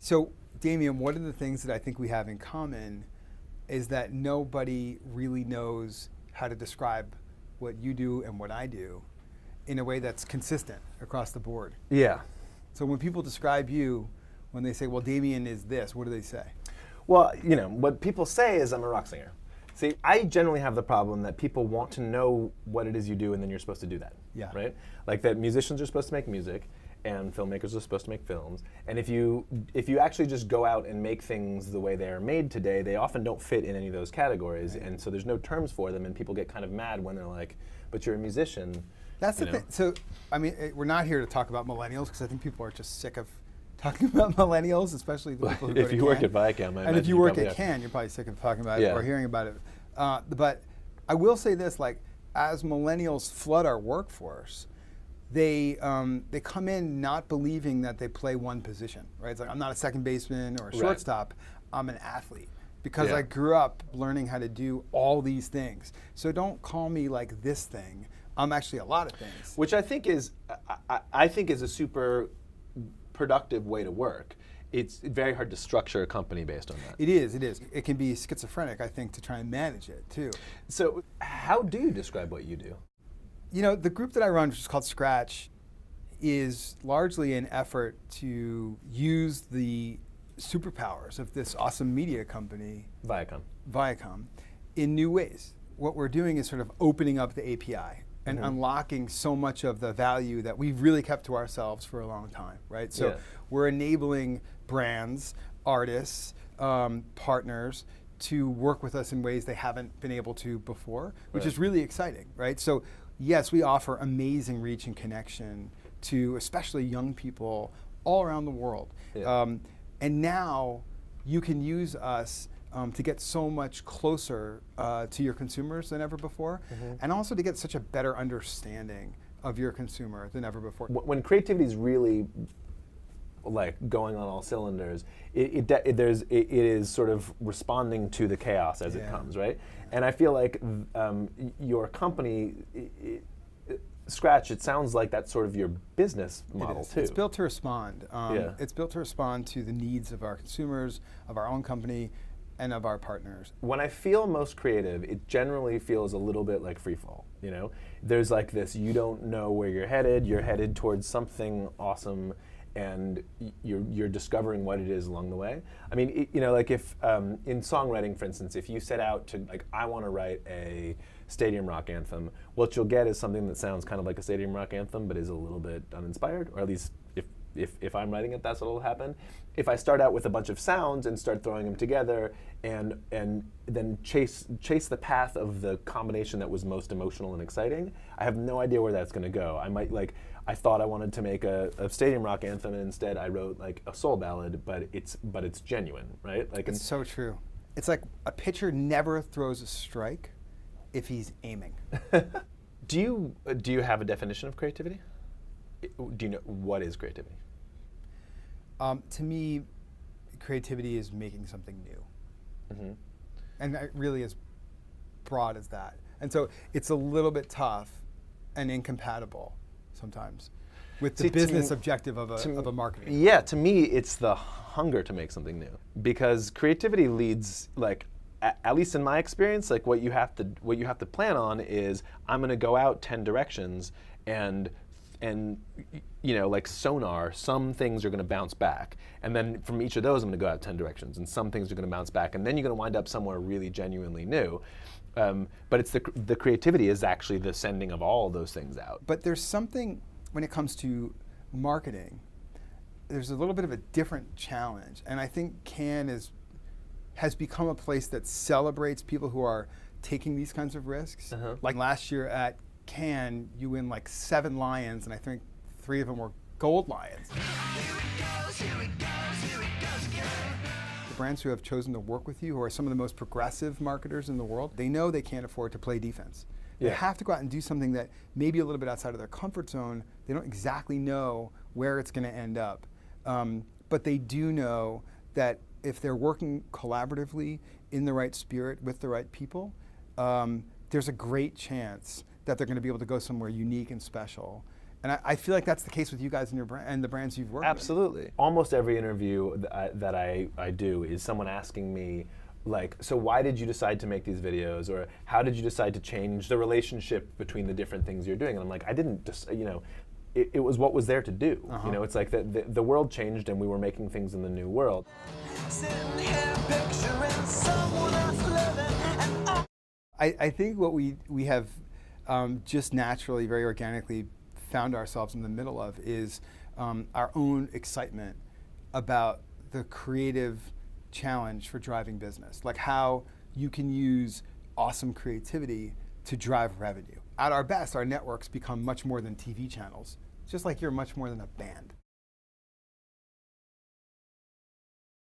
So, Damien, one of the things that I think we have in common is that nobody really knows how to describe what you do and what I do in a way that's consistent across the board. Yeah. So when people describe you, when they say, well, Damien is this, what do they say? Well, what people say is I'm a rock singer. See, I generally have the problem that people want to know what it is you do and then you're supposed to do that. Yeah. Right? Like that musicians are supposed to make music and filmmakers are supposed to make films. And if you actually just go out and make things the way they are made today, they often don't fit in any of those categories. Right. And so there's no terms for them and people get kind of mad when they're like, but you're a musician. That's the thing. So, I mean, we're not here to talk about millennials because I think people are just sick of talking about millennials, especially the people who go If to you work Cannes. at Viacom, and if you work at Cannes, you're probably sick of talking about it or hearing about it. But I will say this, like, as millennials flood our workforce, they come in not believing that they play one position, right? It's like, I'm not a second baseman or a shortstop, I'm an athlete. Because I grew up learning how to do all these things. So don't call me like this thing. I'm actually a lot of things. Which I think is a super productive way to work. It's very hard to structure a company based on that. It is. It can be schizophrenic, I think, to try and manage it too. So how do you describe what you do? The group that I run, which is called Scratch, is largely an effort to use the superpowers of this awesome media company, Viacom, in new ways. What we're doing is sort of opening up the API and unlocking so much of the value that we've really kept to ourselves for a long time, right? So we're enabling brands, artists, partners to work with us in ways they haven't been able to before, which is really exciting, right? So yes, we offer amazing reach and connection to especially young people all around the world. Yeah. And now you can use us to get so much closer to your consumers than ever before, and also to get such a better understanding of your consumer than ever before. When creativity is really like going on all cylinders, it is sort of responding to the chaos as it comes, right? And I feel like your company, Scratch, it sounds like that's sort of your business model too. It's built to respond. It's built to respond to the needs of our consumers, of our own company, and of our partners. When I feel most creative, it generally feels a little bit like free fall. There's like this, you don't know where you're headed towards something awesome, and you're discovering what it is along the way. I mean, like if in songwriting, for instance, if you set out to like, I want to write a stadium rock anthem, what you'll get is something that sounds kind of like a stadium rock anthem, but is a little bit uninspired, or at least if I'm writing it, that's what'll happen. If I start out with a bunch of sounds and start throwing them together and then chase the path of the combination that was most emotional and exciting, I have no idea where that's going to go. I thought I wanted to make a stadium rock anthem, and instead I wrote like a soul ballad, but it's genuine, right? Like it's so true. It's like a pitcher never throws a strike if he's aiming. Do you have a definition of creativity? Do you know what is creativity? To me, creativity is making something new. And it really is broad as that. And so it's a little bit tough and incompatible sometimes with the business objective of a marketer. Yeah, to me, it's the hunger to make something new. Because creativity leads, like, at least in my experience, like what you have to plan on is, I'm going to go out 10 directions and like sonar, some things are going to bounce back. And then from each of those, I'm going to go out 10 directions, and some things are going to bounce back. And then you're going to wind up somewhere really genuinely new. But it's the creativity is actually the sending of all those things out. But there's something, when it comes to marketing, there's a little bit of a different challenge. And I think Cannes has become a place that celebrates people who are taking these kinds of risks. Like last year at Cannes, you win like 7 lions, and I think 3 of them were gold lions. The brands who have chosen to work with you, who are some of the most progressive marketers in the world, they know they can't afford to play defense. They have to go out and do something that may be a little bit outside of their comfort zone. They don't exactly know where it's going to end up. But they do know that if they're working collaboratively in the right spirit with the right people, there's a great chance that they're going to be able to go somewhere unique and special And I feel like that's the case with you guys and your brand and the brands you've worked with. Absolutely. Almost every interview that I do is someone asking me, like, so why did you decide to make these videos, or how did you decide to change the relationship between the different things you're doing? And I'm like, I didn't just, it was what was there to do. It's like the world changed and we were making things in the new world. I think what we have just naturally, very organically found ourselves in the middle of is our own excitement about the creative challenge for driving business, like how you can use awesome creativity to drive revenue. At our best, our networks become much more than TV channels, just like you're much more than a band.